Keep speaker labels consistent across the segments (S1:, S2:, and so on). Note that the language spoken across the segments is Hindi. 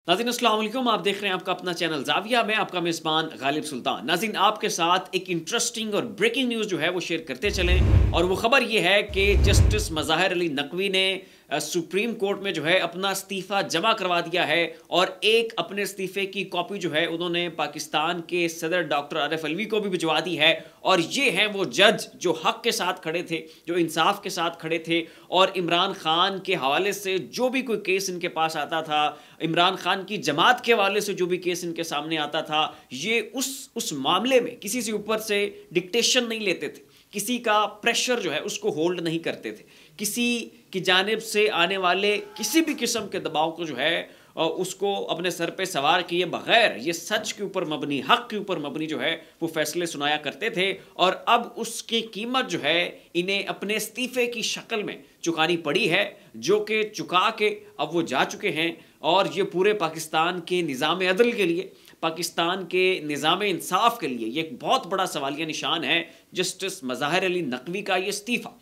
S1: नाज़रीन अस्सलाम वालेकुम, आप देख रहे हैं आपका अपना चैनल ज़ाविया में आपका मेज़बान गालिब सुल्तान। नाज़रीन आपके साथ एक इंटरेस्टिंग और ब्रेकिंग न्यूज़ जो है वो शेयर करते चलें और वो ख़बर ये है कि जस्टिस मज़ाहिर अली नकवी ने सुप्रीम कोर्ट में जो है अपना इस्तीफ़ा जमा करवा दिया है और एक अपने इस्तीफ़े की कॉपी जो है उन्होंने पाकिस्तान के सदर डॉक्टर आरिफ अलवी को भी भिजवा दी है। और ये हैं वो जज जो हक़ के साथ खड़े थे, जो इंसाफ के साथ खड़े थे और इमरान खान के हवाले से जो भी कोई केस इनके पास आता था, इमरान खान की जमात के हवाले से जो भी केस इनके सामने आता था, ये उस मामले में किसी से ऊपर से डिक्टेशन नहीं लेते थे, किसी का प्रेशर जो है उसको होल्ड नहीं करते थे, किसी की जानिब से आने वाले किसी भी किस्म के दबाव को जो है उसको अपने सर पे सवार किए बगैर ये सच के ऊपर मबनी, हक के ऊपर मबनी जो है वो फैसले सुनाया करते थे। और अब उसकी कीमत जो है इन्हें अपने इस्तीफे की शक्ल में चुकानी पड़ी है, जो कि चुका के अब वो जा चुके हैं। और ये पूरे पाकिस्तान के निज़ाम अदल के लिए, पाकिस्तान के निज़ाम इंसाफ के लिए ये एक बहुत बड़ा सवालिया निशान है जस्टिस मज़ाहिर अली नकवी का ये इस्तीफ़ा।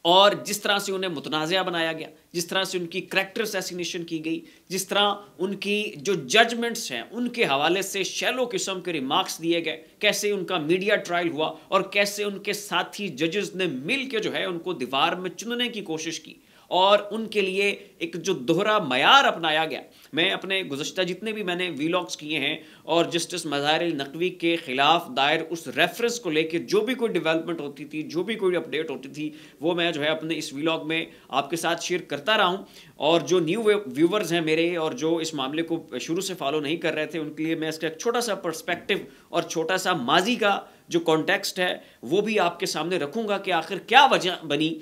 S1: और जिस तरह से उन्हें मुतनाज़ा बनाया गया, जिस तरह से उनकी करैक्टर असैसिनेशन की गई, जिस तरह उनकी जो जजमेंट्स हैं उनके हवाले से शैलो किस्म के रिमार्क्स दिए गए, कैसे उनका मीडिया ट्रायल हुआ और कैसे उनके साथी जजेस ने मिल के जो है उनको दीवार में चुनने की कोशिश की और उनके लिए एक जो दोहरा मयार अपनाया गया। मैं अपने गुज़श्ता जितने भी मैंने वीलॉग्स किए हैं और जस्टिस मज़ाहिर अली नकवी के ख़िलाफ़ दायर उस रेफरेंस को लेकर जो भी कोई डेवलपमेंट होती थी, जो भी कोई अपडेट होती थी, वो मैं जो है अपने इस वीलॉग में आपके साथ शेयर करता रहा हूँ। और जो न्यू व्यूवर्स हैं मेरे और जो इस मामले को शुरू से फॉलो नहीं कर रहे थे, उनके लिए मैं इसका एक छोटा सा पर्सपेक्टिव और छोटा सा माजी का जो कॉन्टेक्स्ट है वो भी आपके सामने रखूँगा कि आखिर क्या वजह बनी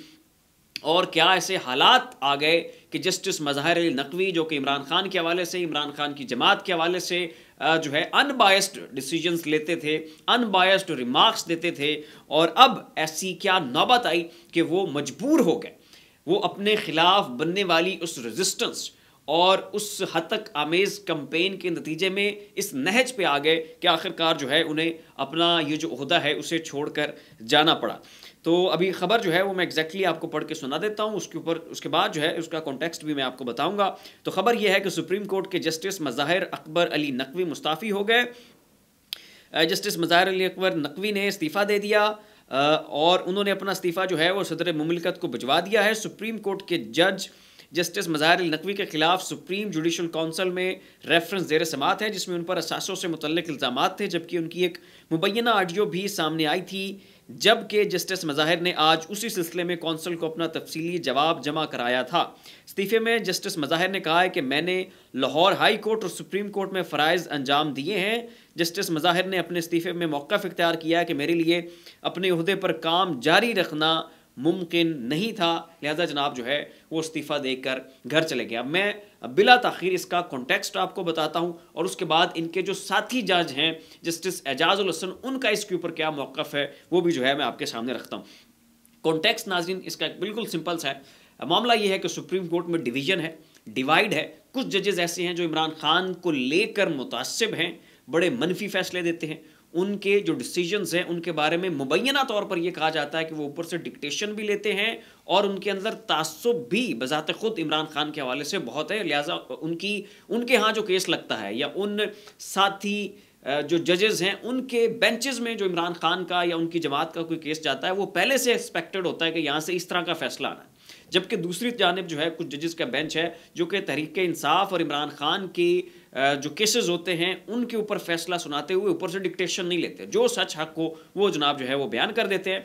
S1: और क्या ऐसे हालात आ गए कि जस्टिस मज़ाहिर अली नकवी, जो कि इमरान खान के हवाले से, इमरान खान की जमात के हवाले से जो है अनबायस्ड डिसीजंस लेते थे, अनबायस्ड रिमार्क्स देते थे, और अब ऐसी क्या नौबत आई कि वो मजबूर हो गए, वो अपने ख़िलाफ़ बनने वाली उस रेजिस्टेंस और उस हतक आमेज़ कैंपेन के नतीजे में इस नहज पे आ गए कि आखिरकार जो है उन्हें अपना ये जो ओहदा है उसे छोड़कर जाना पड़ा। तो अभी ख़बर जो है वो मैं एग्जैक्टली आपको पढ़ के सुना देता हूँ, उसके बाद जो है उसका कॉन्टेक्स्ट भी मैं आपको बताऊँगा। तो ख़बर यह है कि सुप्रीम कोर्ट के जस्टिस मज़ाहिर अकबर अली नकवी मुस्ताफ़ी हो गए। जस्टिस मज़ाहिर अली अकबर नकवी ने इस्तीफ़ा दे दिया और उन्होंने अपना इस्तीफ़ा जो है वो सदर मुमलिकत को भिजवा दिया है। सुप्रीम कोर्ट के जज जस्टिस मज़ाहिर अली नकवी के खिलाफ सुप्रीम जुडिशल काउंसिल में रेफरेंस ज़ेर समात है, जिसमें उन पर असासों से मुतल्लिक़ इल्ज़ामात थे, जबकि उनकी एक मुबैना ऑडियो भी सामने आई थी। जबकि जस्टिस मज़ाहिर ने आज उसी सिलसिले में कौंसिल को अपना तफसीली जवाब जमा कराया था। इस्तीफ़े में जस्टिस मज़ाहिर ने कहा है कि मैंने लाहौर हाई कोर्ट और सुप्रीम कोर्ट में फ़राइज़ अंजाम दिए हैं। जस्टिस मज़ाहिर ने अपने इस्तीफ़े में मौक़िफ़ इख्तियार किया है कि मेरे लिए अपने ओहदे पर काम जारी रखना मुमकिन नहीं था, लिहाजा जनाब जो है वो इस्तीफ़ा देकर घर चले गए। अब मैं बिला ताख़ीर इसका कॉन्टेक्स्ट आपको बताता हूँ और उसके बाद इनके जो साथी जज हैं जस्टिस एजाज़ुल हसन, उनका इसके ऊपर क्या मौक़िफ़ है वो भी जो है मैं आपके सामने रखता हूँ। कॉन्टेक्स्ट नाज़रीन इसका बिल्कुल सिंपल सा है। मामला ये है कि सुप्रीम कोर्ट में डिवीज़न है, डिवाइड है। कुछ जजेस ऐसे हैं जो इमरान खान को लेकर मुतासिब हैं, बड़े मनफी फ़ैसले देते हैं। उनके जो डिसीजंस हैं उनके बारे में मुबैना तौर पर यह कहा जाता है कि वो ऊपर से डिक्टेशन भी लेते हैं और उनके अंदर तासुब भी बज़ात खुद इमरान खान के हवाले से बहुत है। लिहाजा उनके यहाँ जो केस लगता है या उन साथी जो जजेस हैं उनके बेंचेस में जो इमरान खान का या उनकी जमात का कोई केस जाता है, वो पहले से एक्सपेक्टेड होता है कि यहाँ से इस तरह का फैसला आना है। जबकि दूसरी जानिब जो है कुछ जजेस का बेंच है जो कि तहरीक इंसाफ और इमरान खान की जो केसेस होते हैं उनके ऊपर फैसला सुनाते हुए ऊपर से डिक्टेशन नहीं लेते, जो सच हक को वो जनाब जो है वो बयान कर देते हैं।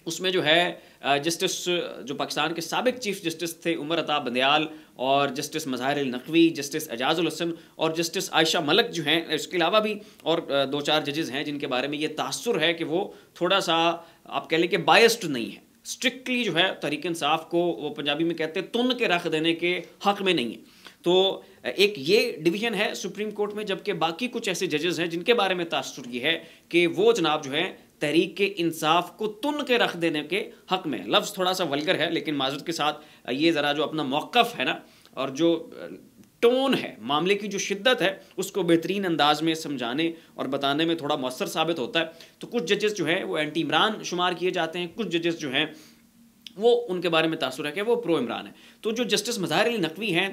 S1: उसमें जो है जस्टिस जो पाकिस्तान के साबिक चीफ जस्टिस थे उमर अता बंदयाल और जस्टिस मज़ाहिर अली नकवी, जस्टिस एजाज़ुल हसन और जस्टिस आयशा मलिक जो हैं, इसके अलावा भी और 2-4 जजेस हैं जिनके बारे में ये तासुर है कि वो थोड़ा सा आप कह लें कि बायस्ड नहीं है, स्ट्रिक्टली जो है तहरीक इंसाफ को वो पंजाबी में कहते हैं तुन के रख देने के हक़ में नहीं है। तो एक ये डिवीज़न है सुप्रीम कोर्ट में, जबकि बाकी कुछ ऐसे जजेस हैं जिनके बारे में तासुर ये है कि वो जनाब जो है तहरीक के इंसाफ को तुन के रख देने के हक़ में। लफ्ज़ थोड़ा सा वल्गर है लेकिन माज़रत के साथ ये ज़रा जो अपना मौक़िफ़ है ना और जो टोन है, मामले की जो शिद्दत है, उसको बेहतरीन अंदाज में समझाने और बताने में थोड़ा मौसर साबित होता है। तो कुछ जजेस जो हैं वो एंटी इमरान शुमार किए जाते हैं, कुछ जजेस जो हैं वो उनके बारे में तासुर है कि वो प्रो इमरान है। तो जो जस्टिस मज़ाहिर अली नकवी हैं,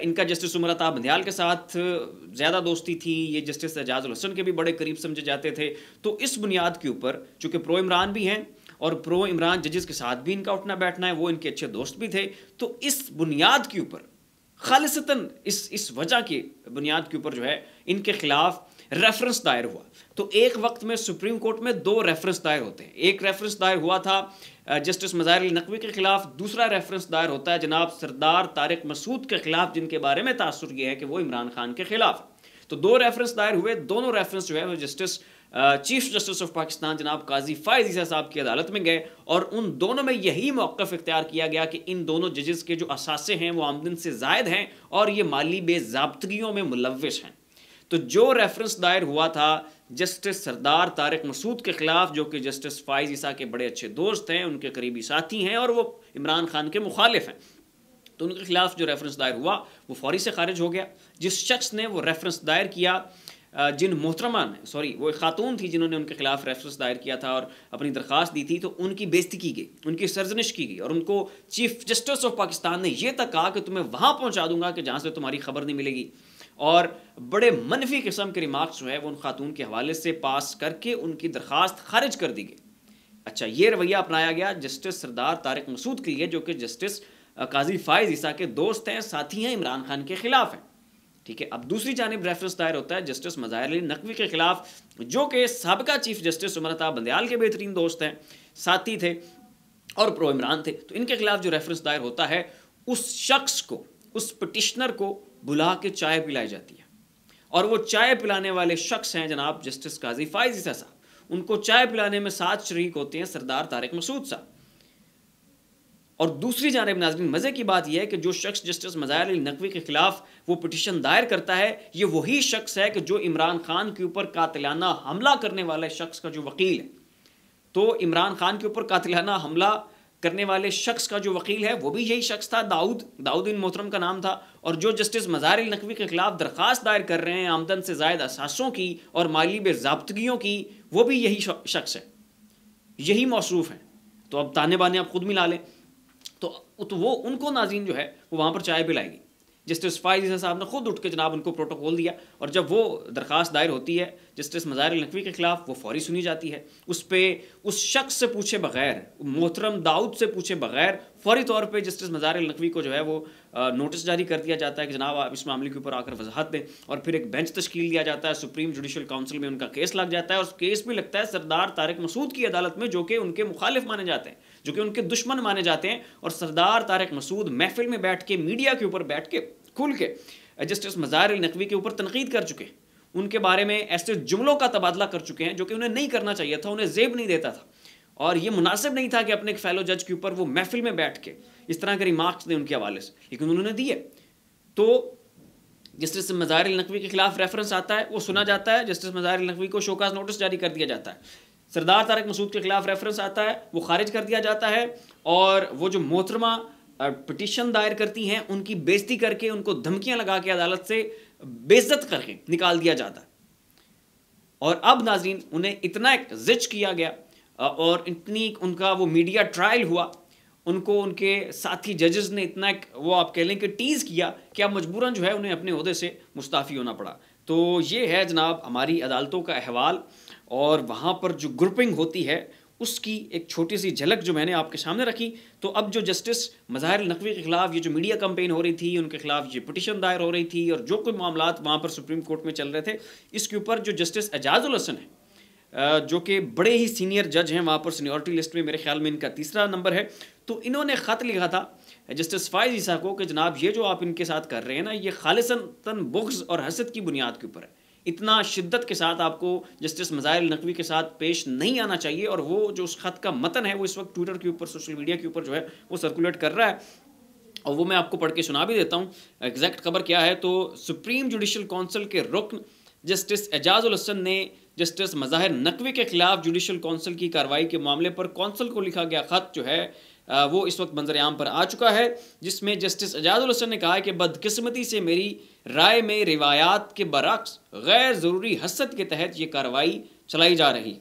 S1: इनका जस्टिस उमर अता बंदियाल के साथ ज़्यादा दोस्ती थी, ये जस्टिस एजाज उल हसन के भी बड़े करीब समझे जाते थे। तो इस बुनियाद के ऊपर चूँकि प्रो इमरान भी हैं और प्रो इमरान जजेस के साथ भी इनका उठना बैठना है, वो इनके अच्छे दोस्त भी थे, तो इस बुनियाद के ऊपर खालिसतन इस वजह की बुनियाद के ऊपर जो है इनके खिलाफ रेफरेंस दायर हुआ। तो एक वक्त में सुप्रीम कोर्ट में 2 रेफरेंस दायर होते हैं। एक रेफरेंस दायर हुआ था जस्टिस मज़ाहिर अली नकवी के खिलाफ, दूसरा रेफरेंस दायर होता है जनाब सरदार तारिक मसूद के खिलाफ, जिनके बारे में तासुर यह है कि वो इमरान खान के खिलाफ। तो 2 रेफरेंस दायर हुए, दोनों रेफरेंस जो है वो justice chief justice of Pakistan जनाब काजी फ़ाइज़ ईसा साहब की अदालत में गए और उन दोनों में यही मौक़िफ़ इख्तियार किया गया कि इन दोनों जजेस के जो असासे हैं वो आमदन से ज़ायद हैं और ये माली बेज़ाब्तगियों में मुलव्विस हैं। तो जो रेफरेंस दायर हुआ था जस्टिस सरदार तारिक मसूद के खिलाफ, जो कि जस्टिस फ़ाइज़ ईसा के बड़े अच्छे दोस्त हैं, उनके करीबी साथी हैं और वो इमरान खान के मुखालिफ हैं, तो उनके खिलाफ जो रेफरेंस दायर हुआ वो फौरी से खारिज हो गया। जिस शख्स ने वो रेफरेंस दायर किया, जिन मोहतरमा ने, सॉरी वो एक खातून थी जिन्होंने उनके खिलाफ रेफरेंस दायर किया था और अपनी दरख्वास्त दी थी, तो उनकी बेइज्जती की गई, उनकी सरजनिश की गई और उनको चीफ जस्टिस ऑफ पाकिस्तान ने यह तक कहा कि तुम्हें वहाँ पहुँचा दूंगा कि जहाँ से तुम्हारी खबर नहीं मिलेगी। और बड़े मनफी किस्म के रिमार्क्स जो है वो उन खातून के हवाले से पास करके उनकी दरख्वास्त खारिज कर दी गई। अच्छा, ये रवैया अपनाया गया जस्टिस सरदार तारिक मसूद के लिए, जो कि जस्टिस काजी फ़ाइज़ ईसा के दोस्त हैं, साथी हैं, इमरान खान के खिलाफ हैं। ठीक है, अब दूसरी जानिब रेफरेंस दायर होता है जस्टिस मज़ाहिर अली नकवी के खिलाफ, जो कि साबिका चीफ जस्टिस उमर अता बंदियाल के बेहतरीन दोस्त हैं, साथी थे और प्रो इमरान थे। तो इनके खिलाफ जो रेफरेंस दायर होता है, उस शख्स को, उस पिटिशनर को बुला के चाय पिलाई जाती है और वो चाय पिलाने वाले शख्स हैं जनाब जस्टिस काजी फ़ाइज़ ईसा साहब। उनको चाय पिलाने में साथ शरीक होते हैं सरदार तारिक मसूद साहब। और दूसरी जानिब नाज़रीन, मज़े की बात यह है कि जो शख्स जस्टिस मज़ाहिर अली नकवी के खिलाफ वो पिटिशन दायर करता है, ये वही शख्स है कि जो इमरान खान के ऊपर कातिलाना हमला करने वाले शख्स का जो वकील है। तो इमरान खान के ऊपर कातिलाना हमला करने वाले शख्स का जो वकील है वो भी यही शख्स था, दाऊद इन मोहतरम का नाम था। और जो जस्टिस मज़ाहिर अली नकवी के खिलाफ दरख्वास्त दायर कर रहे हैं आमदन से ज़ायद असासों की और माली बेज़ाब्तगियों की, वो भी यही शख्स है, यही मौसूफ है। तो अब ताने बाने आप खुद मिला लें। तो वो उनको नाज़रीन जो है वो वहाँ पर चाय पिलाएगी। जस्टिस फ़ाइज़ ईसा साहब ने खुद उठ के जनाब उनको प्रोटोकॉल दिया और जब वो दरख्वास्त दायर होती है जस्टिस मज़ाहिर अली नकवी के खिलाफ, वो फौरी सुनी जाती है। उस पर उस शख्स से पूछे बगैर, मोहतरम दाऊद से पूछे बगैर फौरी तौर पे जस्टिस मज़ाहिर अली नकवी को जो है वो नोटिस जारी कर दिया जाता है कि जनाब आप इस मामले के ऊपर आकर वजाहत दें। और फिर एक बेंच तश्कील दिया जाता है, सुप्रीम जुडिशल काउंसिल में उनका केस लग जाता है और केस भी लगता है सरदार तारिक मसूद की अदालत में, जो कि उनके मुखालिफ माने जाते हैं, जो कि उनके दुश्मन माने जाते हैं। और सरदार तारिक मसूद महफिल में बैठ के, मीडिया के ऊपर बैठ के खुल के जस्टिस मज़ाहिर अली नकवी के ऊपर तनकीद कर चुके हैं, उनके बारे में ऐसे जुमलों का तबादला कर चुके हैं जो कि उन्हें नहीं करना चाहिए था, उन्हें ज़ेब नहीं देता था और ये मुनासिब नहीं था कि अपने एक फेलो जज के ऊपर वो महफिल में बैठ के इस तरह के रिमार्क्स दें उनके हवाले से, लेकिन उन्होंने दिए। तो जस्टिस मज़ाहिर अली नकवी के खिलाफ रेफरेंस आता है, वो सुना जाता है, जस्टिस मज़ाहिर अली नकवी को शोकाज नोटिस जारी कर दिया जाता है। सरदार तारिक मसूद के खिलाफ रेफरेंस आता है, वो खारिज कर दिया जाता है और वो जो मोहतरमा पिटिशन दायर करती हैं उनकी बेइज्जती करके, उनको धमकियां लगा के अदालत से बेइज्जत करके निकाल दिया जाता है। और अब नाज़रीन उन्हें इतना एक जिच किया गया और इतनी उनका वो मीडिया ट्रायल हुआ, उनको उनके साथी जजेस ने इतना वो आप कह लें कि टीज़ किया कि अब मजबूरन जो है उन्हें अपने ओहदे से मुस्ताफ़ी होना पड़ा। तो ये है जनाब हमारी अदालतों का अहवाल और वहाँ पर जो ग्रुपिंग होती है उसकी एक छोटी सी झलक जो मैंने आपके सामने रखी। तो अब जो जस्टिस मज़ाहिर अली नकवी के खिलाफ ये जो मीडिया कैंपेन हो रही थी, उनके खिलाफ ये पिटिशन दायर हो रही थी और जो कोई मामलात वहाँ पर सुप्रीम कोर्ट में चल रहे थे, इसके ऊपर जो जस्टिस एजाज उल हसन है, जो कि बड़े ही सीनियर जज हैं, वहाँ पर सीनियरिटी लिस्ट में मेरे ख्याल में इनका 3रा नंबर है। तो इन्होंने ख़त लिखा था जस्टिस फ़ाइज़ ईसा को कि जनाब ये जो आप इनके साथ कर रहे हैं ना, ये खालिसन बुग़्ज़ और हसद की बुनियाद के ऊपर है। इतना शिद्दत के साथ आपको जस्टिस मज़ाहिर अली नकवी के साथ पेश नहीं आना चाहिए। और वो जो उस ख़त का मतन है वो इस वक्त ट्विटर के ऊपर, सोशल मीडिया के ऊपर जो है वो सर्कुलेट कर रहा है और वो मैं आपको पढ़ के सुना भी देता हूँ एग्जैक्ट खबर क्या है। तो सुप्रीम जुडिशल काउंसिल के रुकन जस्टिस एजाज उल हसन ने जस्टिस मज़ाहिर नकवी के खिलाफ जुडिशल काउंसिल की कार्रवाई के मामले पर काउंसिल को लिखा गया ख़त जो है वो इस वक्त मंजर आम पर आ चुका है, जिसमें जस्टिस एजाज उल हसन ने कहा है कि बदकिस्मती से मेरी राय में रिवायात के बरक्स गैर ज़रूरी हसद के तहत ये कार्रवाई चलाई जा रही।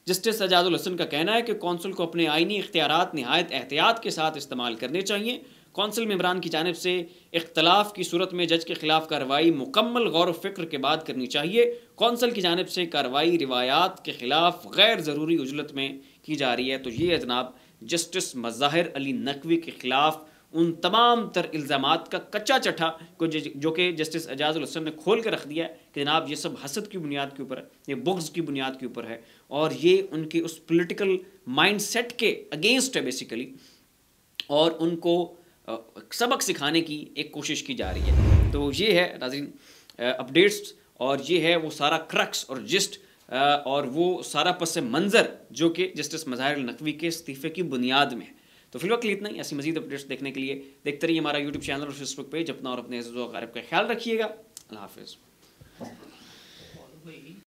S1: जस्टिस एजाजुल हसन का कहना है कि कौंसिल को अपने आईनी इख्तियारात नहायत एहतियात के साथ इस्तेमाल करने चाहिए। कौंसिल मेंबरान की जानिब से इख्तलाफ की सूरत में जज के खिलाफ कार्रवाई मुकम्मल गौर फिक्र के बाद करनी चाहिए। कौंसिल की जानिब से कार्रवाई रिवायात के खिलाफ गैर ज़रूरी उजलत में की जा रही है। तो ये है जनाब जस्टिस मज़ाहिर अली नकवी के खिलाफ उन तमाम तर इल्ज़ामात का कच्चा चट्ठा को जो कि जस्टिस एजाजुल हसन ने खोल कर रख दिया है कि जनाब ये सब हसद की बुनियाद के ऊपर है, ये बुग़्ज़ की बुनियाद के ऊपर है और ये उनके उस पॉलिटिकल माइंड सेट के अगेंस्ट है बेसिकली, और उनको सबक सिखाने की एक कोशिश की जा रही है। तो ये है नाज़रीन अपडेट्स, और ये है वो सारा क्रक्स और जिस्ट और वो सारा पस मंज़र जो कि जस्टिस मज़ाहिर अली नकवी के इस्तीफ़े की बुनियाद में है। तो फिलहाल के लिए इतना ही। ऐसी मज़ीद अपडेट्स देखने के लिए देखते रहिए हमारा यूट्यूब चैनल और फेसबुक पेज। अपना और अपने अज़ीज़ व अक़ारिब का ख्याल रखिएगा। अल्लाह हाफ़िज़।